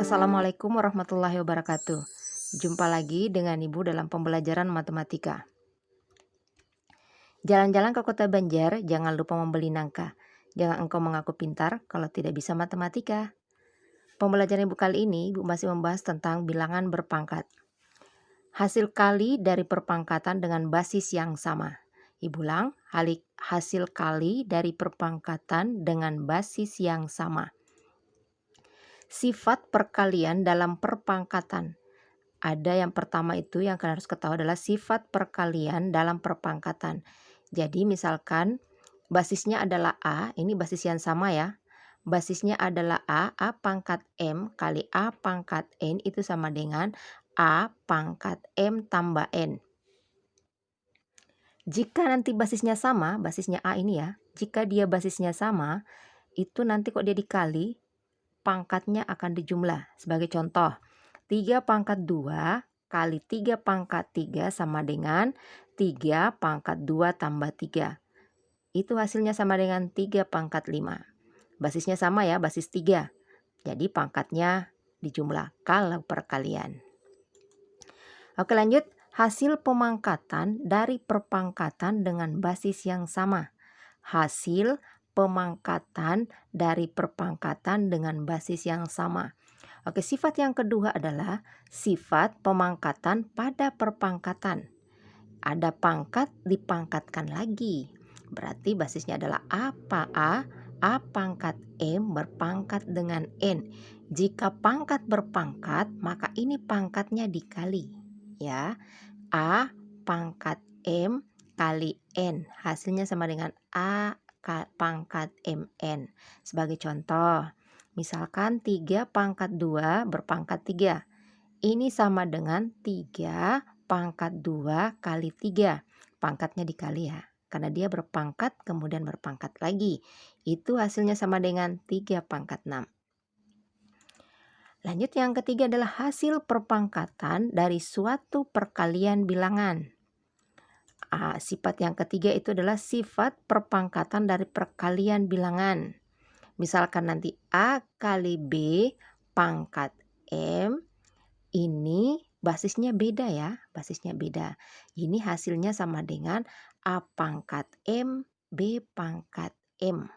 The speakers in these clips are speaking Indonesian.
Assalamualaikum warahmatullahi wabarakatuh. Jumpa lagi dengan Ibu dalam pembelajaran matematika. Jalan-jalan ke kota Banjar, jangan lupa membeli nangka. Jangan engkau mengaku pintar kalau tidak bisa matematika. Pembelajaran Ibu kali ini, Ibu masih membahas tentang bilangan berpangkat. Hasil kali dari perpangkatan dengan basis yang sama. Ibu ulang, hasil kali dari perpangkatan dengan basis yang sama. Sifat perkalian dalam perpangkatan. Ada yang pertama itu yang kalian harus ketahui adalah sifat perkalian dalam perpangkatan. Jadi misalkan basisnya adalah A, ini basis yang sama ya. Basisnya adalah A pangkat M kali A pangkat N itu sama dengan A pangkat M tambah N. Jika nanti basisnya sama, basisnya A ini ya, jika dia basisnya sama, itu nanti kok dia dikali, pangkatnya akan dijumlah. Sebagai contoh, 3 pangkat 2 kali 3 pangkat 3 sama dengan 3 pangkat 2 tambah 3. Itu hasilnya sama dengan 3 pangkat 5. Basisnya sama ya, basis 3. Jadi pangkatnya dijumlah kalau perkalian. Oke lanjut, hasil pemangkatan dari perpangkatan dengan basis yang sama. Hasil pemangkatan dari perpangkatan dengan basis yang sama. Oke, sifat yang kedua adalah sifat pemangkatan pada perpangkatan. Ada pangkat dipangkatkan lagi. Berarti basisnya adalah A pangkat M berpangkat dengan N. Jika pangkat berpangkat, maka ini pangkatnya dikali. Ya, A pangkat M kali N. Hasilnya sama dengan A pangkat MN. Sebagai contoh, misalkan 3 pangkat 2 berpangkat 3. Ini sama dengan 3 pangkat 2 kali 3. Pangkatnya dikali ya. Karena dia berpangkat kemudian berpangkat lagi. Itu hasilnya sama dengan 3 pangkat 6. Lanjut yang ketiga adalah hasil perpangkatan dari suatu perkalian bilangan. Sifat yang ketiga itu adalah sifat perpangkatan dari perkalian bilangan. Misalkan nanti A kali B pangkat M, ini basisnya beda ya, basisnya beda. Ini hasilnya sama dengan A pangkat M, B pangkat M.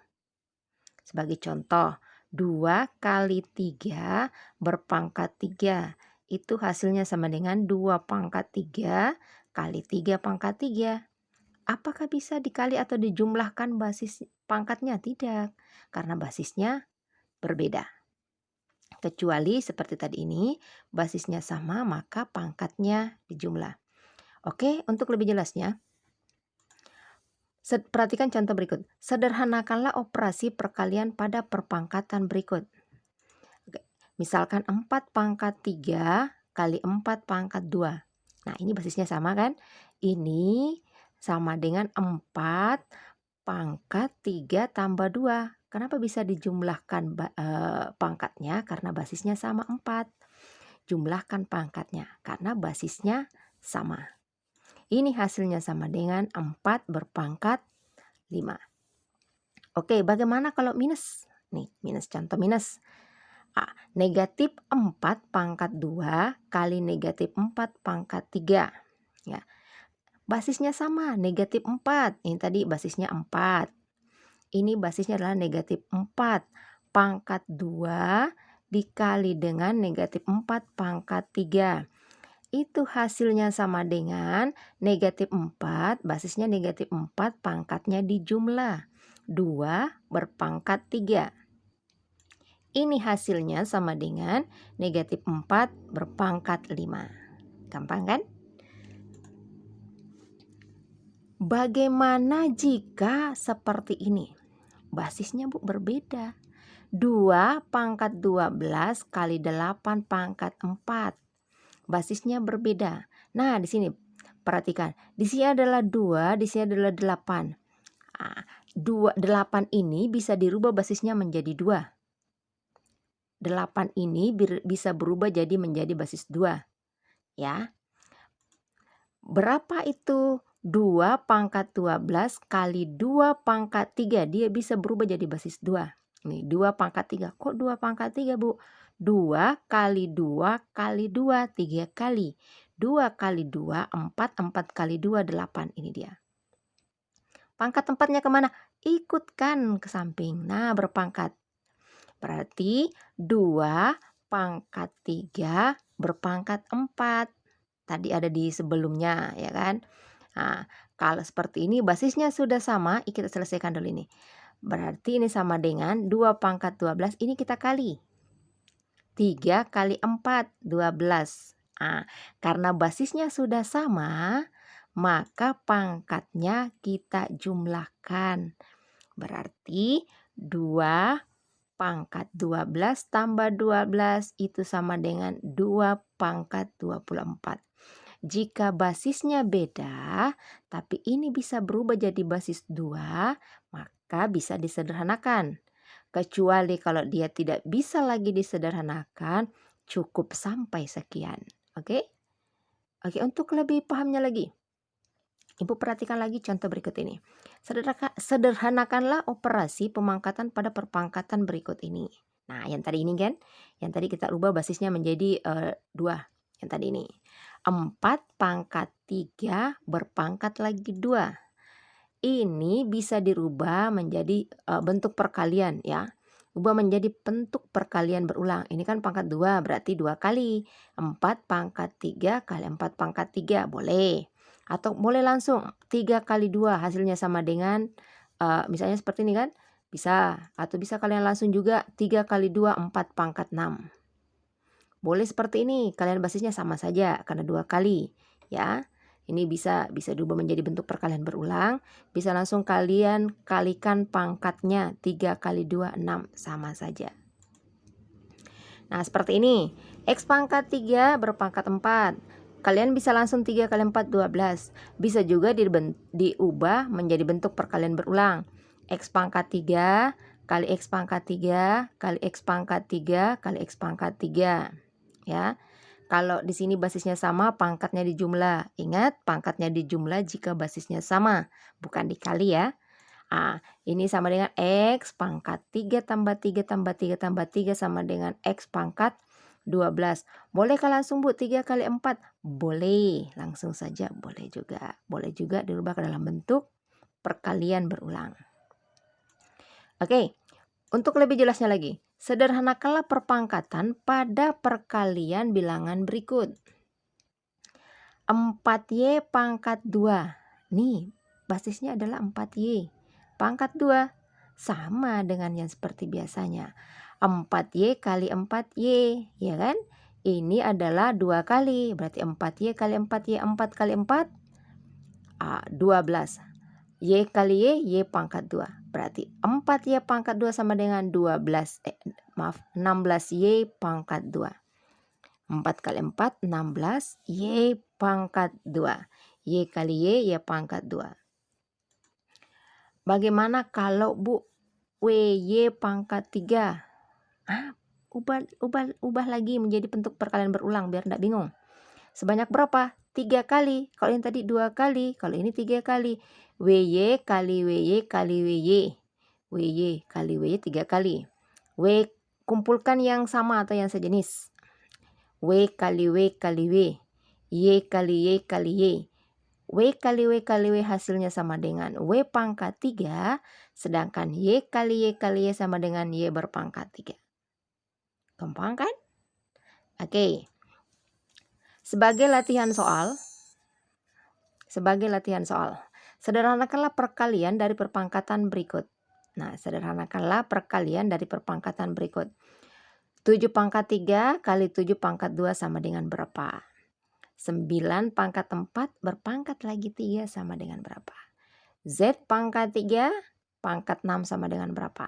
Sebagai contoh, 2 kali 3 berpangkat 3. Itu hasilnya sama dengan 2 pangkat 3 kali 3 pangkat 3. Apakah bisa dikali atau dijumlahkan basis pangkatnya? Tidak, karena basisnya berbeda. Kecuali seperti tadi ini, basisnya sama maka pangkatnya dijumlah. Oke, untuk lebih jelasnya, perhatikan contoh berikut. Sederhanakanlah operasi perkalian pada perpangkatan berikut. Oke, misalkan 4 pangkat 3 kali 4 pangkat 2. Nah, ini basisnya sama kan? Ini sama dengan 4 pangkat 3 tambah 2. Kenapa bisa dijumlahkan pangkatnya? Karena basisnya sama 4. Jumlahkan pangkatnya karena basisnya sama. Ini hasilnya sama dengan 4 berpangkat 5. Oke, bagaimana kalau minus? Nih, minus, contoh minus. Negatif 4 pangkat 2 kali negatif 4 pangkat 3. Ya. Basisnya sama, negatif 4. Ini tadi basisnya 4. Ini basisnya adalah negatif 4 pangkat 2 dikali dengan negatif 4 pangkat 3. Itu hasilnya sama dengan negatif 4, basisnya negatif 4, pangkatnya dijumlah. 2 berpangkat 3. Ini hasilnya sama dengan negatif 4 berpangkat 5. Gampang kan? Bagaimana jika seperti ini? Basisnya Bu berbeda. 2 pangkat 12 kali 8 pangkat 4. Basisnya berbeda. Nah, di sini perhatikan. Di sini adalah 2, di sini adalah 8. 8 ini bisa dirubah basisnya menjadi 2. 8 ini bisa berubah jadi menjadi basis 2. Ya. Berapa itu 2 pangkat 12 kali 2 pangkat 3? Dia bisa berubah jadi basis 2. Nih, 2 pangkat 3. Kok 2 pangkat 3, Bu? 2 kali 2 kali 2, 3 kali. 2 kali 2, 4, 4 kali 2, 8. Ini dia. Pangkat 4-nya kemana? Ikutkan ke samping. Nah, berpangkat. Berarti 2 pangkat 3 berpangkat 4. Tadi ada di sebelumnya, ya kan? Nah, kalau seperti ini basisnya sudah sama, kita selesaikan dulu ini. Berarti ini sama dengan 2 pangkat 12, ini kita kali. 3 kali 4, 12. Nah, karena basisnya sudah sama, maka pangkatnya kita jumlahkan. Berarti 2 pangkat 12 tambah 12 itu sama dengan 2 pangkat 24. Jika basisnya beda, tapi ini bisa berubah jadi basis 2, maka bisa disederhanakan. Kecuali kalau dia tidak bisa lagi disederhanakan, cukup sampai sekian. Oke? Oke, untuk lebih pahamnya lagi, Ibu perhatikan lagi contoh berikut ini. Sederhanakanlah operasi pemangkatan pada perpangkatan berikut ini. Nah, yang tadi ini kan, yang tadi kita ubah basisnya menjadi 2. Yang tadi ini. 4 pangkat 3 berpangkat lagi 2. Ini bisa dirubah menjadi bentuk perkalian ya. Ubah menjadi bentuk perkalian berulang. Ini kan pangkat 2 berarti 2 kali. 4 pangkat 3 kali 4 pangkat 3 boleh. Atau boleh langsung 3 kali 2 hasilnya sama dengan misalnya seperti ini kan. Bisa. Atau bisa kalian langsung juga 3 kali 2 4 pangkat 6. Boleh seperti ini. Kalian basisnya sama saja karena 2 kali ya. Ini bisa diubah menjadi bentuk perkalian berulang. Bisa langsung kalian kalikan pangkatnya. 3 kali 2 6 sama saja. Nah, seperti ini. X pangkat 3 berpangkat 4. Kalian bisa langsung 3 kali 4 12. Bisa juga diubah menjadi bentuk perkalian berulang. X pangkat 3 kali X pangkat 3 kali X pangkat 3 kali X pangkat 3. Ya. Kalau di sini basisnya sama, pangkatnya dijumlah. Ingat, pangkatnya dijumlah jika basisnya sama, bukan dikali ya. Ini sama dengan X pangkat 3 tambah 3 tambah 3 tambah 3 sama dengan X pangkat 12. Bolehkah langsung Bu 3 kali 4? Boleh, langsung saja boleh juga. Boleh juga dirubah ke dalam bentuk perkalian berulang. Oke, untuk lebih jelasnya lagi, sederhanakanlah perpangkatan pada perkalian bilangan berikut. 4Y pangkat 2. Nih, basisnya adalah 4Y. Pangkat 2 sama dengan yang seperti biasanya. 4Y kali 4Y, ya kan? Ini adalah 2 kali, berarti 4Y kali 4Y, 4 kali 4, 12. Y kali Y pangkat 2. Berarti 4Y pangkat 2 sama dengan 16Y pangkat 2. 4 kali 4, 16, Y pangkat 2. Y kali Y pangkat 2. Bagaimana kalau Bu, WY pangkat 3? Ubah lagi menjadi bentuk perkalian berulang biar tidak bingung. Sebanyak berapa? 3 kali. Kalau yang tadi 2 kali, kalau ini 3 kali. WY kali WY kali WY. WY kali WY 3 kali. W kumpulkan yang sama atau yang sejenis. W kali W kali W. Y kali Y kali Y. W kali W kali W hasilnya sama dengan W pangkat 3. Sedangkan Y kali Y kali Y sama dengan Y berpangkat 3. Gampang kan? Oke. Sebagai latihan soal, sederhanakanlah perkalian dari perpangkatan berikut. Nah, sederhanakanlah perkalian dari perpangkatan berikut. 7 pangkat 3 kali 7 pangkat 2 sama dengan berapa? 9 pangkat 4 berpangkat lagi 3 sama dengan berapa? Z pangkat 3 pangkat 6 sama dengan berapa?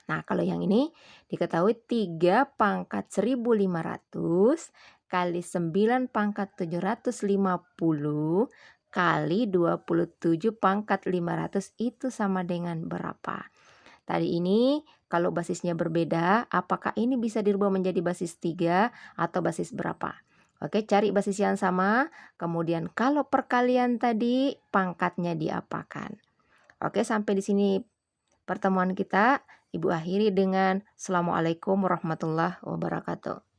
Nah, kalau yang ini diketahui 3 pangkat 1500 kali 9 pangkat 750 kali 27 pangkat 500 itu sama dengan berapa? Tadi ini kalau basisnya berbeda, apakah ini bisa dirubah menjadi basis 3 atau basis berapa? Oke, cari basis yang sama, kemudian kalau perkalian tadi pangkatnya diapakan. Oke, sampai di sini pertemuan kita. Ibu akhiri dengan Assalamualaikum warahmatullahi wabarakatuh.